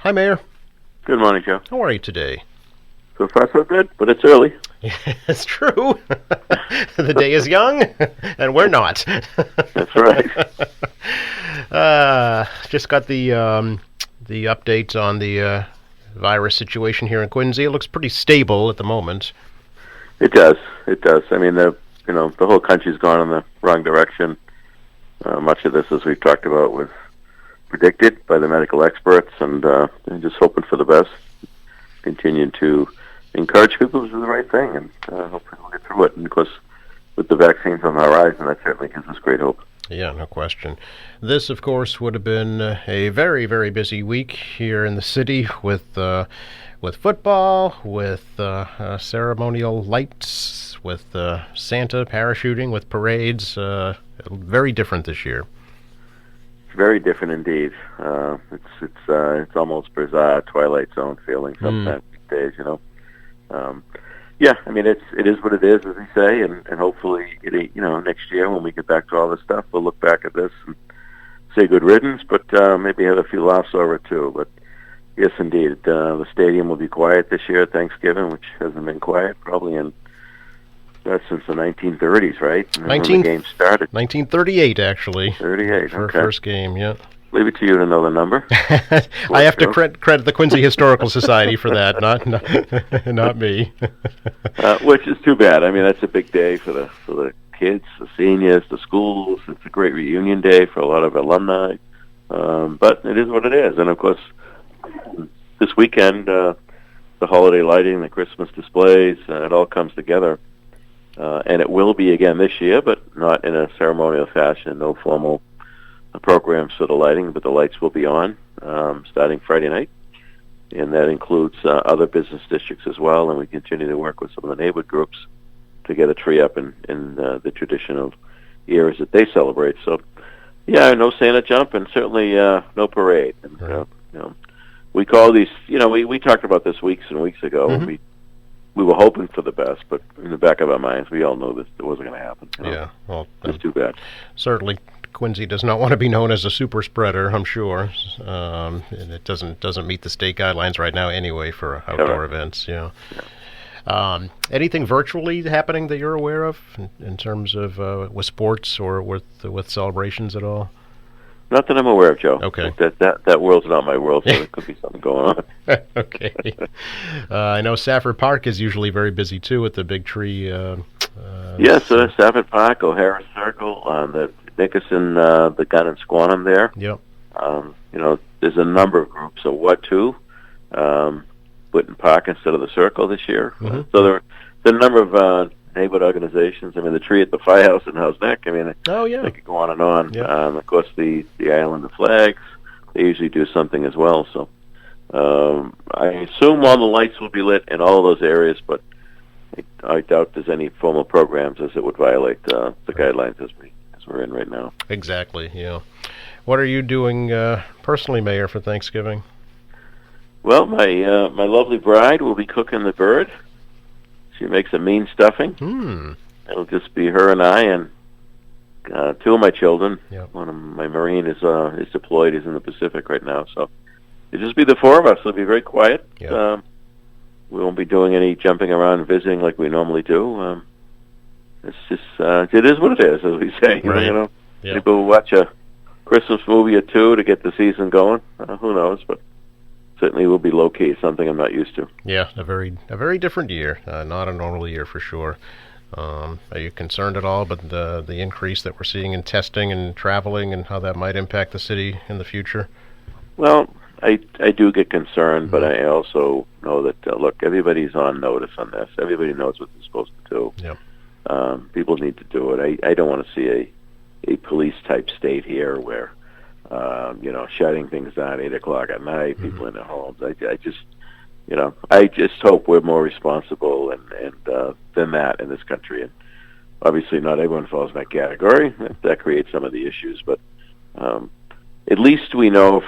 Hi, Mayor. Good morning, Joe. How are you today? So far, so good, but it's early. It's true. The day is young, and we're not. That's right. Just got the updates on the virus situation here in Quincy. It looks pretty stable at the moment. It does. It does. I mean, the whole country's gone in the wrong direction. Much of this, as we've talked about, was predicted by the medical experts, and just hoping for the best. Continuing to encourage people to do the right thing, and hopefully we'll get through it. And of course, with the vaccines on the horizon, that certainly gives us great hope. Yeah, no question. This, of course, would have been a very, very busy week here in the city with football, with ceremonial lights, with Santa parachuting, with parades. Very different this year. Very different indeed. It's almost bizarre, Twilight Zone feeling sometimes these days. Yeah, I mean it is what it is, as we say, and hopefully next year when we get back to all this stuff, we'll look back at this and say good riddance, but maybe have a few laughs over it too. But yes, indeed, the stadium will be quiet this year at Thanksgiving, which hasn't been quiet probably since the 1930s, right? And when the game started. 1938, actually. 38, for okay. First game, yeah. Leave it to you to know the number. I have to credit the Quincy Historical Society for that, not me. Which is too bad. I mean, that's a big day for the kids, the seniors, the schools. It's a great reunion day for a lot of alumni. But it is what it is. And of course, this weekend, the holiday lighting, the Christmas displays, it all comes together. And it will be again this year, but not in a ceremonial fashion, no formal programs for the lighting, but the lights will be on starting Friday night. And that includes other business districts as well, and we continue to work with some of the neighborhood groups to get a tree up in the traditional years that they celebrate. So, yeah, no Santa jump, and certainly no parade. And, right. We call these, we talked about this weeks and weeks ago. Mm-hmm. We were hoping for the best, but in the back of our minds, we all know this it wasn't going to happen. Yeah, well, it's too bad. Certainly, Quincy does not want to be known as a super spreader, I'm sure. And it doesn't meet the state guidelines right now anyway for outdoor events. Yeah. Anything virtually happening that you're aware of in terms of with sports or with celebrations at all? Not that I'm aware of, Joe. Okay. That world's not my world, so there could be something going on. Okay. I know Safford Park is usually very busy, too, with the big tree. Yes, Safford Park, O'Hara Circle, the Nickerson, the Gun and Squantum there. Yep. There's a number of groups. So what, too? Whitten Park instead of the Circle this year. Mm-hmm. So there are a number of neighborhood organizations. I mean, the tree at the firehouse in House Neck. I mean, they could go on and on. Yep. Of course, the Island of Flags, they usually do something as well. So I assume all the lights will be lit in all of those areas, but I doubt there's any formal programs as it would violate the guidelines as we're in right now. Exactly. Yeah. What are you doing personally, Mayor, for Thanksgiving? Well, my lovely bride will be cooking the bird. She makes a mean stuffing. It'll just be her and I and two of my children. Yep. One of my Marine is deployed. He's in the Pacific right now. So it'll just be the four of us. It'll be very quiet. Yep. We won't be doing any jumping around and visiting like we normally do. It's just it is what it is, as we say. Right. Yep. People will watch a Christmas movie or two to get the season going. Who knows? But certainly will be low key. Something I'm not used to. Yeah, a very different year. Not a normal year for sure. Are you concerned at all about the increase that we're seeing in testing and traveling, and how that might impact the city in the future? Well, I do get concerned, but I also know that look, everybody's on notice on this. Everybody knows what they're supposed to do. Yep. People need to do it. I don't want to see a police type state here where shutting things down at 8:00 at night, people in their homes. I just hope we're more responsible and than that in this country. And obviously, not everyone falls in that category. That creates some of the issues, but at least we know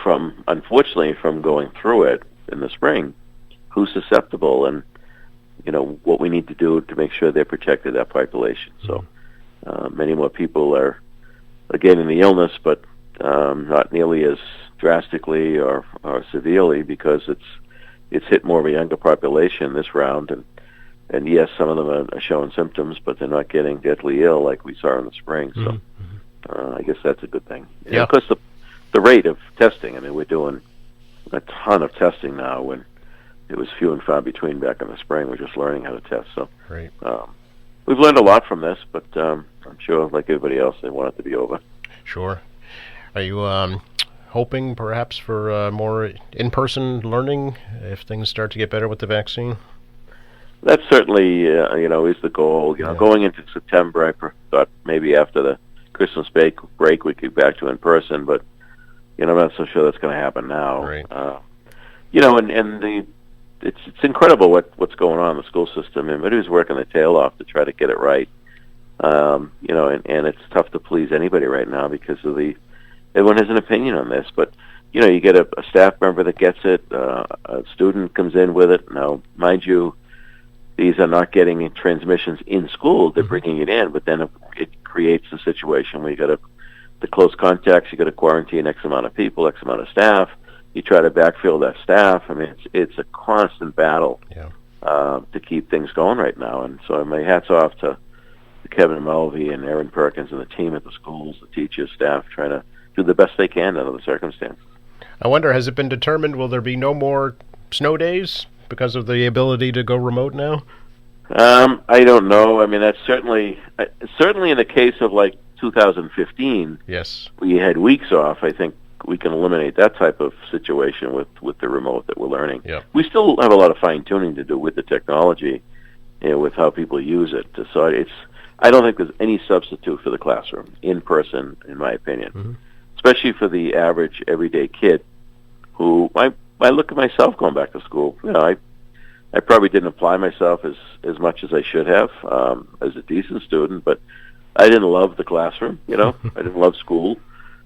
unfortunately, from going through it in the spring, who's susceptible and what we need to do to make sure they're protected, that population. So many more people are getting the illness, but not nearly as drastically or severely because it's hit more of a younger population this round, and yes, some of them are showing symptoms, but they're not getting deathly ill like we saw in the spring. So I guess that's a good thing. And Yeah. of course, the rate of testing. I mean, we're doing a ton of testing now when it was few and far between back in the spring. We're just learning how to test. So Right. we've learned a lot from this, but I'm sure, like everybody else, they want it to be over. Sure. Are you hoping perhaps for more in-person learning if things start to get better with the vaccine? That's certainly, is the goal. Yeah. Going into September, I thought maybe after the Christmas break we could get back to in person, but I'm not so sure that's going to happen now. Right. It's incredible what's going on in the school system, and everybody's working their tail off to try to get it right. And it's tough to please anybody right now because of everyone has an opinion on this, but you get a staff member that gets it, a student comes in with it. Now, mind you, these are not getting transmissions in school; they're bringing it in, but then it creates a situation where you got the close contacts. You got to quarantine X amount of people, X amount of staff. You try to backfill that staff. I mean, it's a constant battle to keep things going right now. And so my hat's off to Kevin Mulvey and Aaron Perkins and the team at the schools, the teachers, staff, trying to do the best they can under the circumstances. I wonder, has it been determined, will there be no more snow days because of the ability to go remote now? I don't know. I mean, that's certainly in the case of like 2015. Yes. We had weeks off. I think we can eliminate that type of situation with the remote that we're learning. Yeah. We still have a lot of fine tuning to do with the technology, with how people use it. So I don't think there's any substitute for the classroom in person, in my opinion, especially for the average everyday kid who I look at myself going back to school. I probably didn't apply myself as much as I should have as a decent student, but I didn't love the classroom. I didn't love school.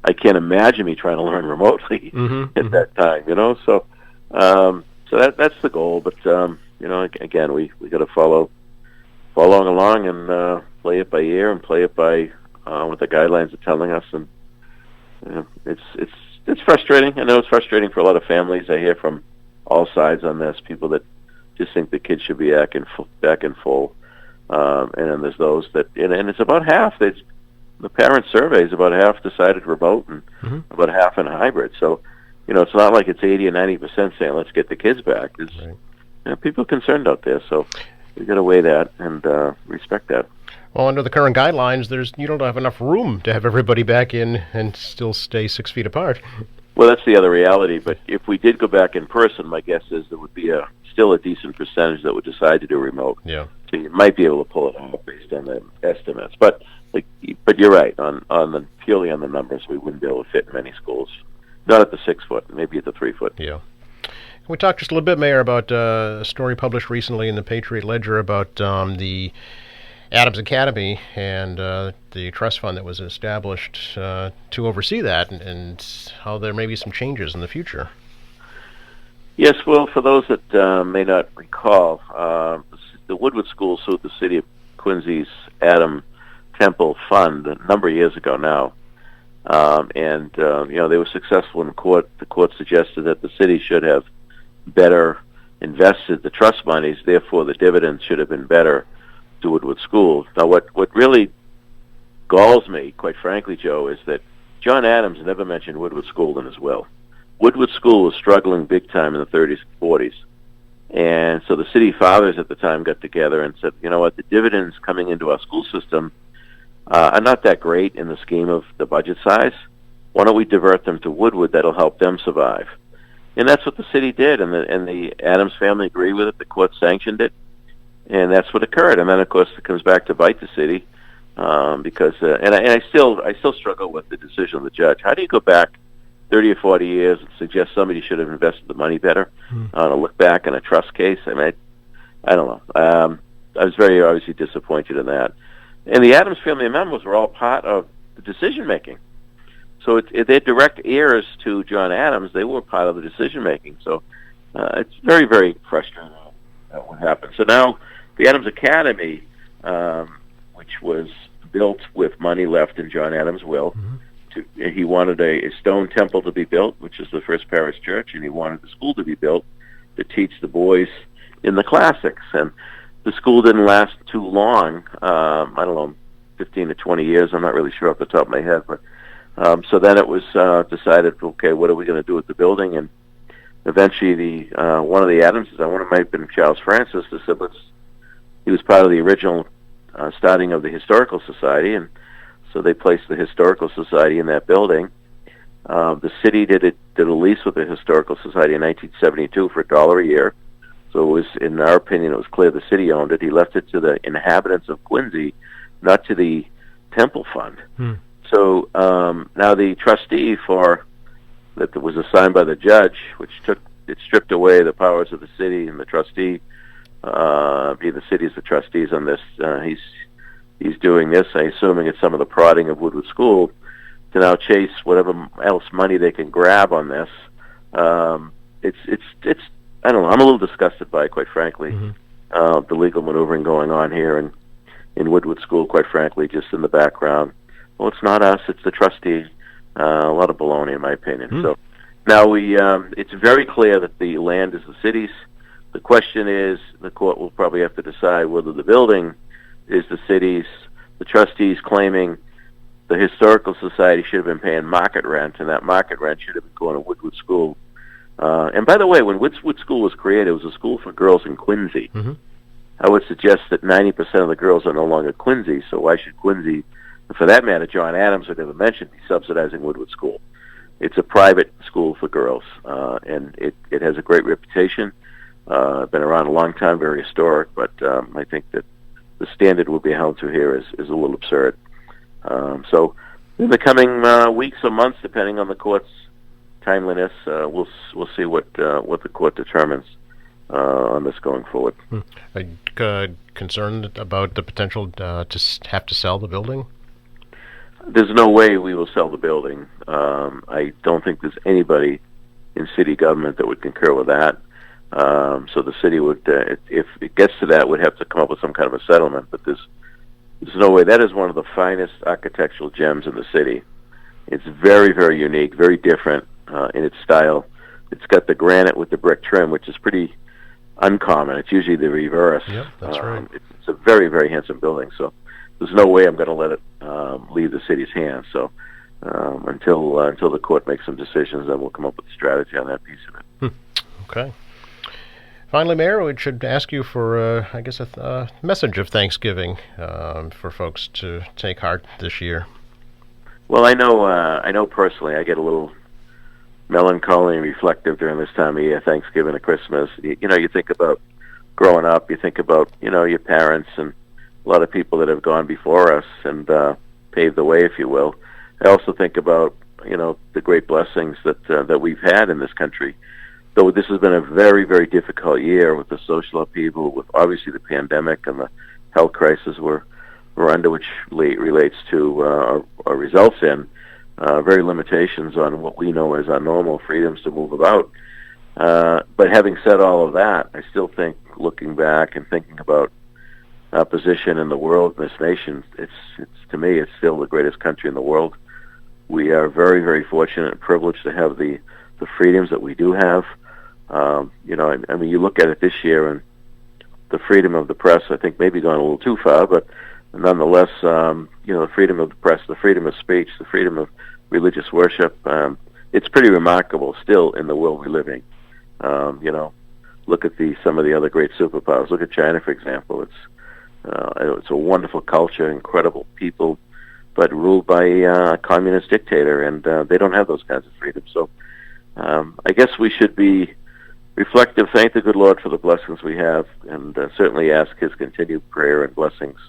I can't imagine me trying to learn remotely at that time. So that's the goal. But again, we got to follow along and play it by ear and play it by what the guidelines are telling us. And it's frustrating. I know it's frustrating for a lot of families. I hear from all sides on this. People that just think the kids should be back in full. And then there's those that, and it's about half. The parent surveys, about half decided remote and about half in hybrid. So, it's not like it's 80 or 90% saying let's get the kids back. There's people concerned out there, so we got to weigh that and respect that. Well, under the current guidelines, you don't have enough room to have everybody back in and still stay 6 feet apart. Well, that's the other reality. But if we did go back in person, my guess is there would be still a decent percentage that would decide to do remote. Yeah. So you might be able to pull it off based on the estimates. But you're right purely on the numbers. We wouldn't be able to fit in many schools. Not at the 6 foot, maybe at the 3 foot. Yeah. We talked just a little bit, Mayor, about a story published recently in the Patriot Ledger about the Adams Academy and the trust fund that was established to oversee that, and how there may be some changes in the future. Yes, well, for those that may not recall, the Woodward School sued the city of Quincy's Adam Temple Fund a number of years ago now. They were successful in court. The court suggested that the city should have better invested the trust monies, therefore the dividends should have been better to Woodward School. Now, what really galls me, quite frankly, Joe, is that John Adams never mentioned Woodward School in his will. Woodward School was struggling big time in the 30s and 40s. And so the city fathers at the time got together and said, you know what, the dividends coming into our school system are not that great in the scheme of the budget size. Why don't we divert them to Woodward? That'll help them survive. And that's what the city did, and the Adams family agreed with it. The court sanctioned it, and that's what occurred. And then, of course, it comes back to bite the city because I still struggle with the decision of the judge. How do you go back 30 or 40 years and suggest somebody should have invested the money better on a look back in a trust case? I mean, I don't know. I was very obviously disappointed in that. And the Adams family members were all part of the decision making. So they're direct heirs to John Adams. They were part of the decision making. So it's very, very frustrating what happened. So now the Adams Academy, which was built with money left in John Adams' will he wanted a stone temple to be built, which is the First Parish Church, and he wanted the school to be built to teach the boys in the classics. And the school didn't last too long. I don't know, 15 to 20 years. I'm not really sure off the top of my head, but so then it was decided, okay, what are we going to do with the building? And eventually, one of the Adamses, I wonder, it might have been Charles Francis, he was part of the original starting of the Historical Society, and so they placed the Historical Society in that building. The city did a lease with the Historical Society in 1972 for $1 a year. So it was, in our opinion, it was clear the city owned it. He left it to the inhabitants of Quincy, not to the Temple Fund. So now the trustee that was assigned by the judge, which stripped away the powers of the city, and the trustee, the city is the trustees on this. He's doing this, I'm assuming it's some of the prodding of Woodward School, to now chase whatever else money they can grab on this. It's I don't know. I'm a little disgusted by it, quite frankly. The legal maneuvering going on here in Woodward School, quite frankly, just in the background. Well, it's not us; it's the trustee. A lot of baloney, in my opinion. So now it's very clear that the land is the city's. The question is, the court will probably have to decide whether the building is the city's. The trustees claiming the Historical Society should have been paying market rent, and that market rent should have been going to Woodward School. And by the way, when Woodward School was created, it was a school for girls in Quincy. I would suggest that 90% of the girls are no longer Quincy, so why should Quincy, and for that matter, John Adams, I never mentioned, be subsidizing Woodward School? It's a private school for girls, and it has a great reputation. Been around a long time, very historic, but I think that the standard we'll be held to here is a little absurd. So in the coming weeks or months, depending on the court's timeliness, we'll see what the court determines on this going forward. Are you concerned about the potential to have to sell the building? There's no way we will sell the building. I don't think there's anybody in city government that would concur with that. So the city would, if it gets to that, would have to come up with some kind of a settlement. But there's no way. That is one of the finest architectural gems in the city. It's very, very unique, very different in its style. It's got the granite with the brick trim, which is pretty uncommon. It's usually the reverse. Yep, that's right. It's a very, very handsome building. So there's no way I'm going to let it leave the city's hands. So until the court makes some decisions, then we'll come up with a strategy on that piece of it. Okay. Finally, Mayor, we should ask you for, I guess, a message of Thanksgiving for folks to take heart this year. Well, I know personally, I get a little melancholy and reflective during this time of year, Thanksgiving and Christmas. You think about growing up, you think about, your parents and a lot of people that have gone before us and paved the way, if you will. I also think about, the great blessings that we've had in this country. Though this has been a very, very difficult year with the social upheaval, with obviously the pandemic and the health crisis we're under, which relates to or results in very limitations on what we know as our normal freedoms to move about. But having said all of that, I still think, looking back and thinking about our position in the world, in this nation, it's to me, it's still the greatest country in the world. We are very, very fortunate and privileged to have the freedoms that we do have. You look at it this year, and the freedom of the press, I think, maybe gone a little too far, but nonetheless, the freedom of the press, the freedom of speech, the freedom of religious worship, it's pretty remarkable still in the world we live in. Look at some of the other great superpowers. Look at China, for example. It's a wonderful culture, incredible people, but ruled by a communist dictator, and they don't have those kinds of freedoms. So I guess we should be reflective, thank the good Lord for the blessings we have, and certainly ask His continued prayer and blessings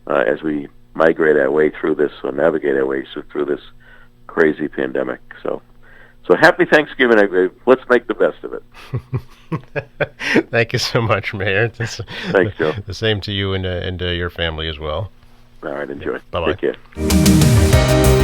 as we migrate our way through this, or navigate our way through this crazy pandemic. So happy Thanksgiving. Let's make the best of it. Thank you so much, Mayor. Thanks, Joe. The same to you and your family as well. All right, enjoy. Bye-bye. Take care.